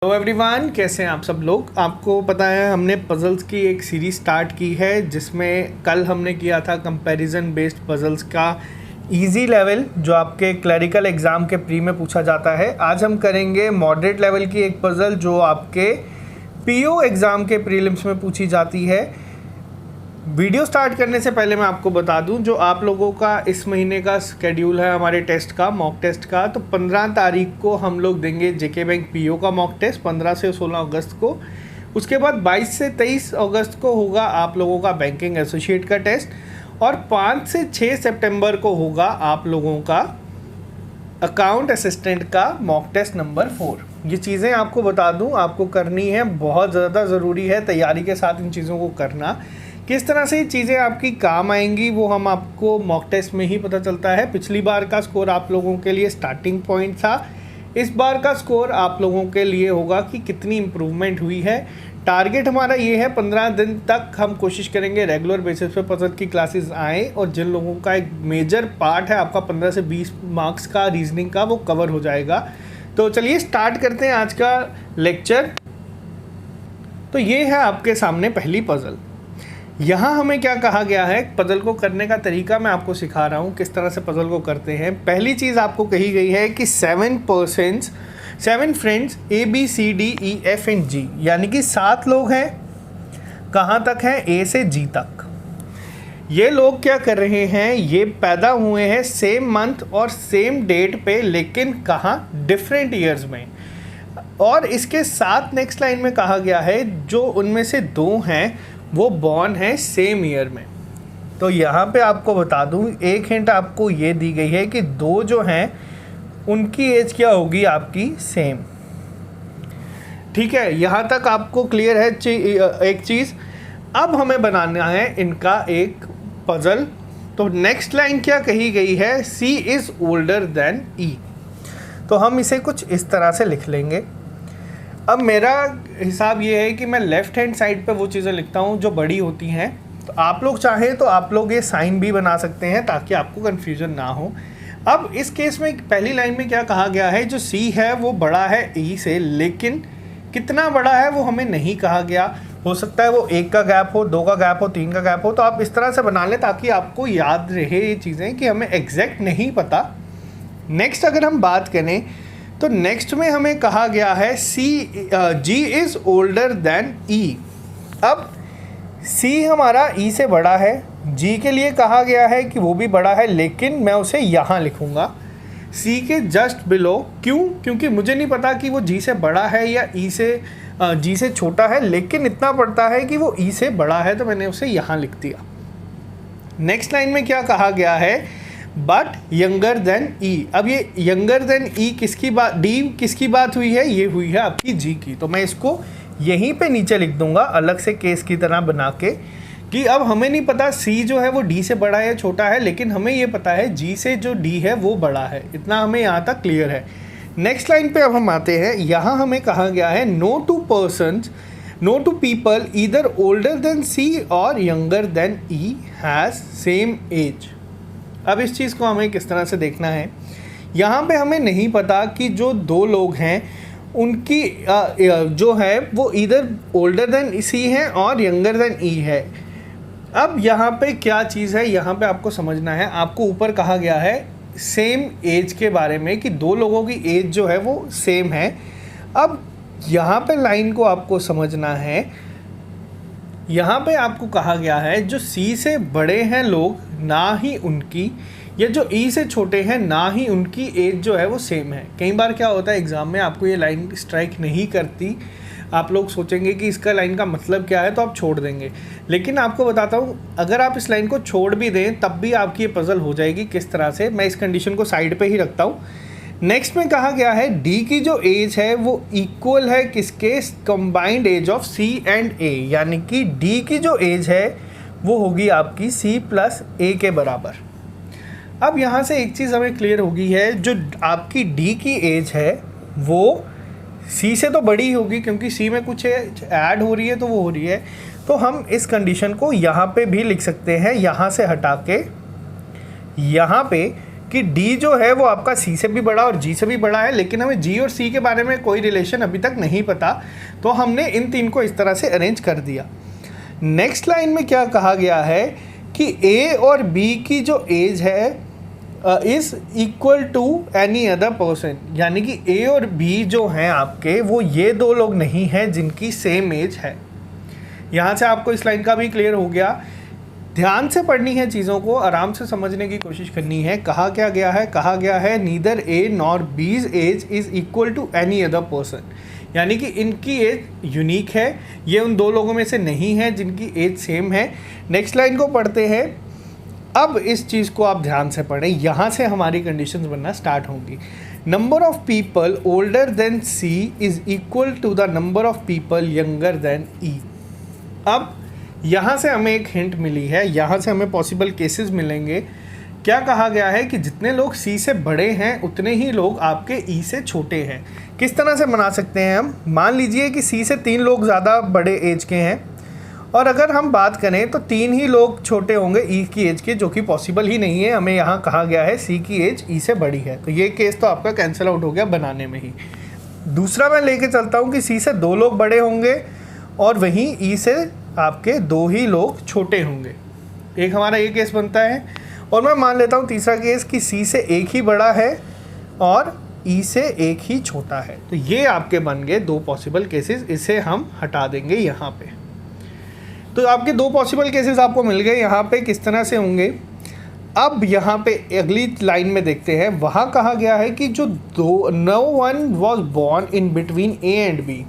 Hello everyone, कैसे हैं आप सब लोग। आपको पता है हमने पजल्स की एक सीरीज स्टार्ट की है जिसमें कल हमने किया था कंपैरिजन बेस्ड पजल्स का इजी लेवल जो आपके क्लरिकल एग्ज़ाम के प्री में पूछा जाता है। आज हम करेंगे मॉडरेट लेवल की एक पजल जो आपके पीओ एग्ज़ाम के प्रीलिम्स में पूछी जाती है। वीडियो स्टार्ट करने से पहले मैं आपको बता दूं जो आप लोगों का इस महीने का स्केड्यूल है हमारे टेस्ट का, मॉक टेस्ट का, तो 15 तारीख को हम लोग देंगे जेके बैंक पीओ का मॉक टेस्ट 15 से 16 अगस्त को। उसके बाद 22 से 23 अगस्त को होगा आप लोगों का बैंकिंग एसोसिएट का टेस्ट और 5 से 6 सितंबर को होगा आप लोगों का अकाउंट असिस्टेंट का मॉक टेस्ट नंबर 4। ये चीज़ें आपको बता दूं आपको करनी है, बहुत ज़्यादा ज़रूरी है तैयारी के साथ इन चीज़ों को करना। किस तरह से ये चीज़ें आपकी काम आएंगी वो हम आपको मॉक टेस्ट में ही पता चलता है। पिछली बार का स्कोर आप लोगों के लिए स्टार्टिंग पॉइंट था, इस बार का स्कोर आप लोगों के लिए होगा कि कितनी इम्प्रूवमेंट हुई है। टारगेट हमारा ये है 15 दिन तक हम कोशिश करेंगे रेगुलर बेसिस पे पजल की क्लासेस आएँ और जिन लोगों का एक मेजर पार्ट है आपका 15 से 20 मार्क्स का रीजनिंग का वो कवर हो जाएगा। तो चलिए स्टार्ट करते हैं आज का लेक्चर। तो ये है आपके सामने पहली पजल। यहाँ हमें क्या कहा गया है, पजल को करने का तरीका मैं आपको सिखा रहा हूँ किस तरह से पजल को करते हैं। पहली चीज़ आपको कही गई है कि 7 फ्रेंड्स ABCDEFG यानी कि 7 लोग हैं। कहाँ तक हैं? A से G तक। ये लोग क्या कर रहे हैं, ये पैदा हुए हैं सेम मंथ और सेम डेट पे, लेकिन कहाँ? डिफरेंट ईयर्स में। और इसके साथ नेक्स्ट लाइन में कहा गया है जो उनमें से 2 हैं वो बॉर्न है सेम ईयर में। तो यहाँ पे आपको बता दूँ एक हिंट आपको ये दी गई है कि 2 जो हैं उनकी एज क्या होगी आपकी? सेम। ठीक है, यहाँ तक आपको क्लियर है एक चीज़। अब हमें बनाना है इनका एक पजल। तो नेक्स्ट लाइन क्या कही गई है? C is older than E। तो हम इसे कुछ इस तरह से लिख लेंगे। अब मेरा हिसाब ये है कि मैं लेफ़्ट हैंड साइड पे वो चीज़ें लिखता हूँ जो बड़ी होती हैं। तो आप लोग चाहें तो आप लोग ये साइन भी बना सकते हैं ताकि आपको कन्फ्यूज़न ना हो। अब इस केस में पहली लाइन में क्या कहा गया है, जो C है वो बड़ा है E से, लेकिन कितना बड़ा है वो हमें नहीं कहा गया। हो सकता है वो 1 का गैप हो, 2 का गैप हो, 3 का गैप हो। तो आप इस तरह से बना लें ताकि आपको याद रहे ये चीज़ें कि हमें एग्जैक्ट नहीं पता। नेक्स्ट अगर हम बात करें तो नेक्स्ट में हमें कहा गया है G is older than E। अब C हमारा E से बड़ा है, G के लिए कहा गया है कि वो भी बड़ा है, लेकिन मैं उसे यहाँ लिखूँगा C के जस्ट बिलो। क्यों? क्योंकि मुझे नहीं पता कि वो G से बड़ा है या G से छोटा है, लेकिन इतना पड़ता है कि वो E से बड़ा है, तो मैंने उसे यहाँ लिख दिया। नेक्स्ट लाइन में क्या कहा गया है? But younger than E। अब ये यंगर देन E किसकी बात, D किसकी बात हुई है? ये हुई है आपकी G की। तो मैं इसको यहीं पे नीचे लिख दूंगा अलग से केस की तरह बना के कि अब हमें नहीं पता C जो है वो D से बड़ा है या छोटा है, लेकिन हमें ये पता है G से जो D है वो बड़ा है। इतना हमें यहाँ तक क्लियर है। नेक्स्ट लाइन पे अब हम आते हैं। यहाँ हमें कहा गया है know two people either older than C और younger than E has same age. अब इस चीज़ को हमें किस तरह से देखना है, यहाँ पे हमें नहीं पता कि जो 2 लोग हैं उनकी जो है वो इधर ओल्डर देन C है और यंगर देन E है। अब यहाँ पे क्या चीज़ है, यहाँ पे आपको समझना है। आपको ऊपर कहा गया है सेम एज के बारे में कि 2 लोगों की एज जो है वो सेम है। अब यहाँ पे लाइन को आपको समझना है। यहाँ पे आपको कहा गया है जो C से बड़े हैं लोग, ना ही उनकी, या जो E से छोटे हैं ना ही उनकी एज जो है वो सेम है। कई बार क्या होता है एग्ज़ाम में आपको ये लाइन स्ट्राइक नहीं करती, आप लोग सोचेंगे कि इसका लाइन का मतलब क्या है तो आप छोड़ देंगे। लेकिन आपको बताता हूँ अगर आप इस लाइन को छोड़ भी दें तब भी आपकी ये पजल हो जाएगी। किस तरह से, मैं इस कंडीशन को साइड पे ही रखता हूँ। नेक्स्ट में कहा गया है D की जो एज है वो इक्वल है किसके? Combined age of C and A, यानी कि D की जो एज है वो होगी आपकी C प्लस A के बराबर। अब यहाँ से एक चीज़ हमें क्लियर होगी है, जो आपकी D की एज है वो C से तो बड़ी होगी क्योंकि C में कुछ ऐड हो रही है तो वो हो रही है। तो हम इस कंडीशन को यहाँ पे भी लिख सकते हैं, यहाँ से हटा के यहाँ पे कि डी जो है वो आपका सी से भी बड़ा और जी से भी बड़ा है, लेकिन हमें जी और सी के बारे में कोई रिलेशन अभी तक नहीं पता, तो हमने इन तीन को इस तरह से अरेंज कर दिया। नेक्स्ट लाइन में क्या कहा गया है कि ए और बी की जो एज है is equal to any other person, यानी कि ए और बी जो हैं आपके वो ये दो लोग नहीं हैं जिनकी सेम एज है। यहाँ से आपको इस लाइन का भी क्लियर हो गया। ध्यान से पढ़नी है, चीज़ों को आराम से समझने की कोशिश करनी है। कहा क्या गया है, कहा गया है neither A nor B's age is equal to any other person, यानी कि इनकी एज यूनिक है, ये उन दो लोगों में से नहीं है जिनकी एज सेम है। नेक्स्ट लाइन को पढ़ते हैं। अब इस चीज़ को आप ध्यान से पढ़ें, यहाँ से हमारी कंडीशंस बनना स्टार्ट होंगी। Number of people older than C is equal to the number of people younger than E. अब यहाँ से हमें एक हिंट मिली है, यहाँ से हमें पॉसिबल केसेस मिलेंगे। क्या कहा गया है कि जितने लोग सी से बड़े हैं उतने ही लोग आपके ई से छोटे हैं। किस तरह से बना सकते हैं हम, मान लीजिए कि सी से 3 लोग ज़्यादा बड़े एज के हैं, और अगर हम बात करें तो 3 ही लोग छोटे होंगे ई की एज के, जो कि पॉसिबल ही नहीं है। हमें यहाँ कहा गया है सी की एज ई से बड़ी है, तो ये केस तो आपका कैंसिल आउट हो गया बनाने में ही। दूसरा मैं लेके चलता हूँ कि सी से 2 लोग बड़े होंगे और वहीं ई से आपके 2 ही लोग छोटे होंगे, एक हमारा ये केस बनता है। और मैं मान लेता हूँ तीसरा केस कि सी से 1 ही बड़ा है और ई से 1 ही छोटा है। तो ये आपके बन गए 2 पॉसिबल केसेस, इसे हम हटा देंगे यहाँ पे। तो आपके 2 पॉसिबल केसेस आपको मिल गए। यहाँ पे किस तरह से होंगे, अब यहाँ पे अगली लाइन में देखते हैं। वहाँ कहा गया है कि जो no one was born in between A and B.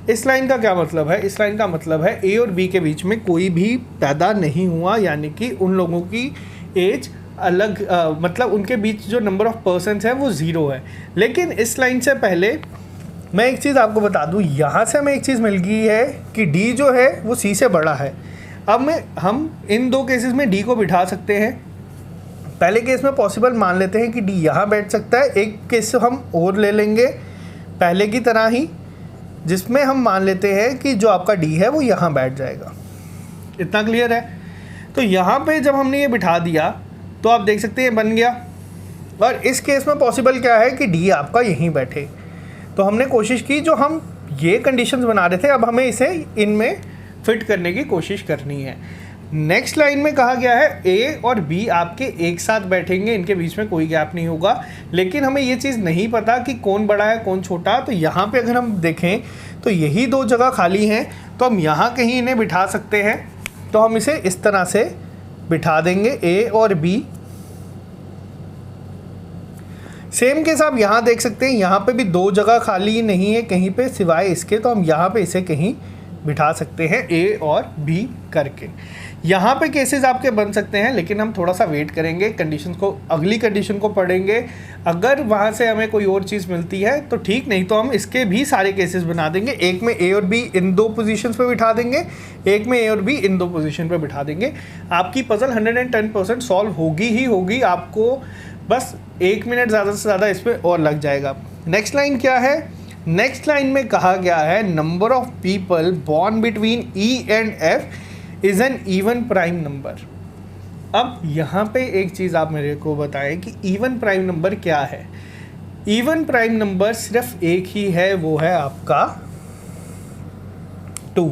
इस लाइन का क्या मतलब है, इस लाइन का मतलब है ए और बी के बीच में कोई भी पैदा नहीं हुआ, यानी कि उन लोगों की एज अलग मतलब उनके बीच जो नंबर ऑफ पर्सन्स है वो 0 है। लेकिन इस लाइन से पहले मैं एक चीज़ आपको बता दूं, यहाँ से हमें एक चीज़ मिल गई है कि डी जो है वो सी से बड़ा है। अब हम इन 2 केसेस में डी को बिठा सकते हैं। पहले केस में पॉसिबल मान लेते हैं कि डी यहाँ बैठ सकता है। एक केस हम और ले लेंगे पहले की तरह ही, जिसमें हम मान लेते हैं कि जो आपका डी है वो यहाँ बैठ जाएगा। इतना क्लियर है। तो यहाँ पे जब हमने ये बिठा दिया तो आप देख सकते हैं बन गया। और इस केस में पॉसिबल क्या है कि डी आपका यहीं बैठे। तो हमने कोशिश की, जो हम ये कंडीशंस बना रहे थे अब हमें इसे इनमें फिट करने की कोशिश करनी है। नेक्स्ट लाइन में कहा गया है ए और बी आपके एक साथ बैठेंगे, इनके बीच में कोई गैप नहीं होगा। लेकिन हमें ये चीज़ नहीं पता कि कौन बड़ा है कौन छोटा। तो यहाँ पे अगर हम देखें तो यही 2 जगह खाली हैं, तो हम यहाँ कहीं इन्हें बिठा सकते हैं। तो हम इसे इस तरह से बिठा देंगे ए और बी। सेम केस आप यहाँ देख सकते हैं, यहाँ पे भी 2 जगह खाली नहीं है कहीं पे सिवाय इसके, तो हम यहाँ पे इसे कहीं बिठा सकते हैं ए और बी करके। यहाँ पे केसेस आपके बन सकते हैं, लेकिन हम थोड़ा सा वेट करेंगे, कंडीशन को अगली कंडीशन को पढ़ेंगे। अगर वहाँ से हमें कोई और चीज़ मिलती है तो ठीक, नहीं तो हम इसके भी सारे केसेस बना देंगे। एक में ए और बी इन 2 पोजीशंस पे बिठा देंगे, एक में ए और बी इन 2 पोजीशन पे बिठा देंगे। आपकी पजल 110% सॉल्व होगी ही होगी। आपको बस 1 मिनट ज़्यादा से ज़्यादा इस पर और लग जाएगा। नेक्स्ट लाइन क्या है, नेक्स्ट लाइन में कहा गया है number of people born between E and F is an even prime number. अब यहाँ पे एक चीज़ आप मेरे को बताएं कि इवन प्राइम नंबर क्या है। इवन प्राइम नंबर सिर्फ एक ही है, वो है आपका 2।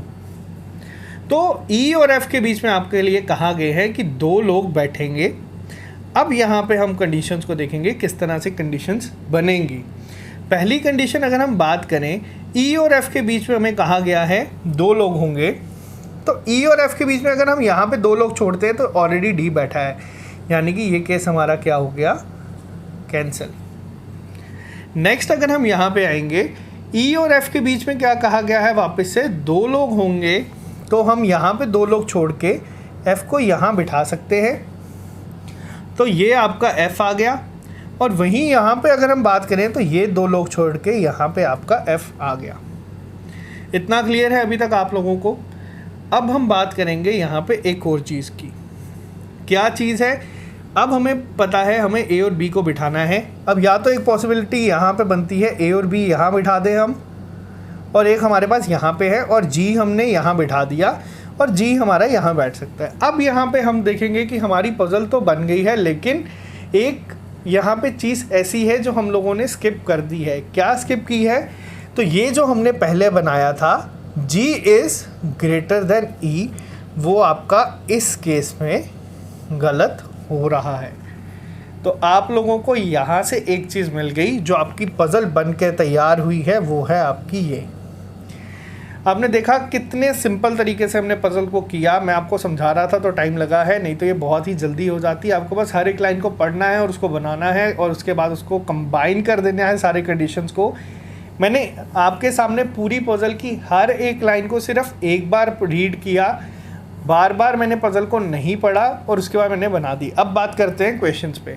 तो ई और एफ के बीच में आपके लिए कहा गया है कि 2 लोग बैठेंगे। अब यहाँ पे हम कंडीशंस को देखेंगे किस तरह से कंडीशंस बनेंगी। पहली कंडीशन अगर हम बात करें, ई और एफ के बीच में हमें कहा गया है 2 लोग होंगे। तो ई और एफ के बीच में अगर हम यहाँ पे 2 लोग छोड़ते हैं तो ऑलरेडी डी बैठा है, यानी कि ये केस हमारा क्या हो गया, कैंसिल। नेक्स्ट अगर हम यहाँ पे आएंगे, ई और एफ के बीच में क्या कहा गया है, वापस से 2 लोग होंगे। तो हम यहाँ पे 2 लोग छोड़ के एफ को यहाँ बिठा सकते हैं। तो ये आपका एफ आ गया। और वहीं यहाँ पे अगर हम बात करें तो ये 2 लोग छोड़ के यहाँ पे आपका एफ आ गया। इतना क्लियर है अभी तक आप लोगों को। अब हम बात करेंगे यहाँ पे एक और चीज़ की। क्या चीज़ है, अब हमें पता है हमें ए और बी को बिठाना है। अब या तो एक पॉसिबिलिटी यहाँ पे बनती है ए और बी यहाँ बिठा दें हम, और एक हमारे पास यहाँ पे है और जी हमने यहाँ बिठा दिया और जी हमारा यहाँ बैठ सकता है। अब यहाँ पे हम देखेंगे कि हमारी पजल तो बन गई है, लेकिन एक यहाँ पे चीज़ ऐसी है जो हम लोगों ने स्किप कर दी है। क्या स्किप की है? तो ये जो हमने पहले बनाया था G is greater than E, वो आपका इस केस में गलत हो रहा है। तो आप लोगों को यहाँ से एक चीज़ मिल गई जो आपकी पज़ल बन के तैयार हुई है, वो है आपकी ये। आपने देखा कितने सिंपल तरीके से हमने पज़ल को किया। मैं आपको समझा रहा था तो टाइम लगा है, नहीं तो ये बहुत ही जल्दी हो जाती है। आपको बस हर एक लाइन को पढ़ना है और उसको बनाना है और उसके बाद उसको कंबाइन कर देना है सारे कंडीशंस को। मैंने आपके सामने पूरी पज़ल की हर एक लाइन को सिर्फ एक बार रीड किया, बार बार मैंने पज़ल को नहीं पढ़ा और उसके बाद मैंने बना दी। अब बात करते हैं क्वेश्चंस पे।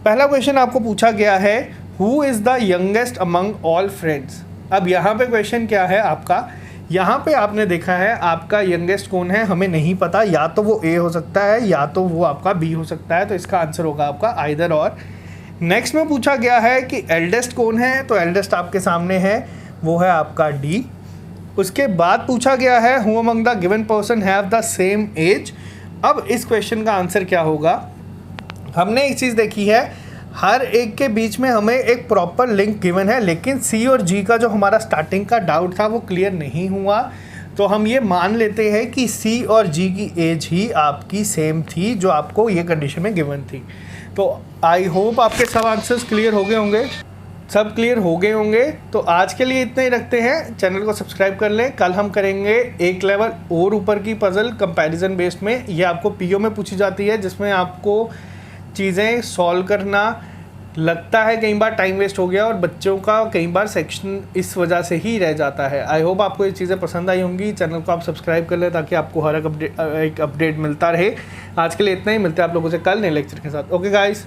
पहला क्वेश्चन आपको पूछा गया है, who is the youngest among all friends. अब यहाँ पे क्वेश्चन क्या है आपका, यहाँ पे आपने देखा है आपका यंगेस्ट कौन है हमें नहीं पता, या तो वो ए हो सकता है या तो वो आपका बी हो सकता है, तो इसका आंसर होगा आपका आइदर और। नेक्स्ट में पूछा गया है कि एल्डेस्ट कौन है, तो एल्डेस्ट आपके सामने है, वो है आपका डी। उसके बाद पूछा गया है who among the given person have the same age. अब इस क्वेश्चन का आंसर क्या होगा, हमने एक चीज़ देखी है, हर एक के बीच में हमें एक प्रॉपर लिंक गिवन है, लेकिन सी और जी का जो हमारा स्टार्टिंग का डाउट था वो क्लियर नहीं हुआ। तो हम ये मान लेते हैं कि सी और जी की एज ही आपकी सेम थी जो आपको ये कंडीशन में गिवन थी। तो आई होप आपके सब आंसर्स क्लियर हो गए होंगे, सब क्लियर हो गए होंगे। तो आज के लिए इतना ही रखते हैं, चैनल को सब्सक्राइब कर लें। कल हम करेंगे एक लेवल और ऊपर की पज़ल कंपैरिजन बेस्ड में। ये आपको पीओ में पूछी जाती है, जिसमें आपको चीज़ें सॉल्व करना लगता है कई बार टाइम वेस्ट हो गया और बच्चों का कई बार सेक्शन इस वजह से ही रह जाता है। आई होप आपको ये चीज़ें पसंद आई होंगी। चैनल को आप सब्सक्राइब कर लें ताकि आपको हर एक अपडेट मिलता रहे। आज के लिए इतना ही, मिलते हैं आप लोगों से कल नए लेक्चर के साथ। Okay guys.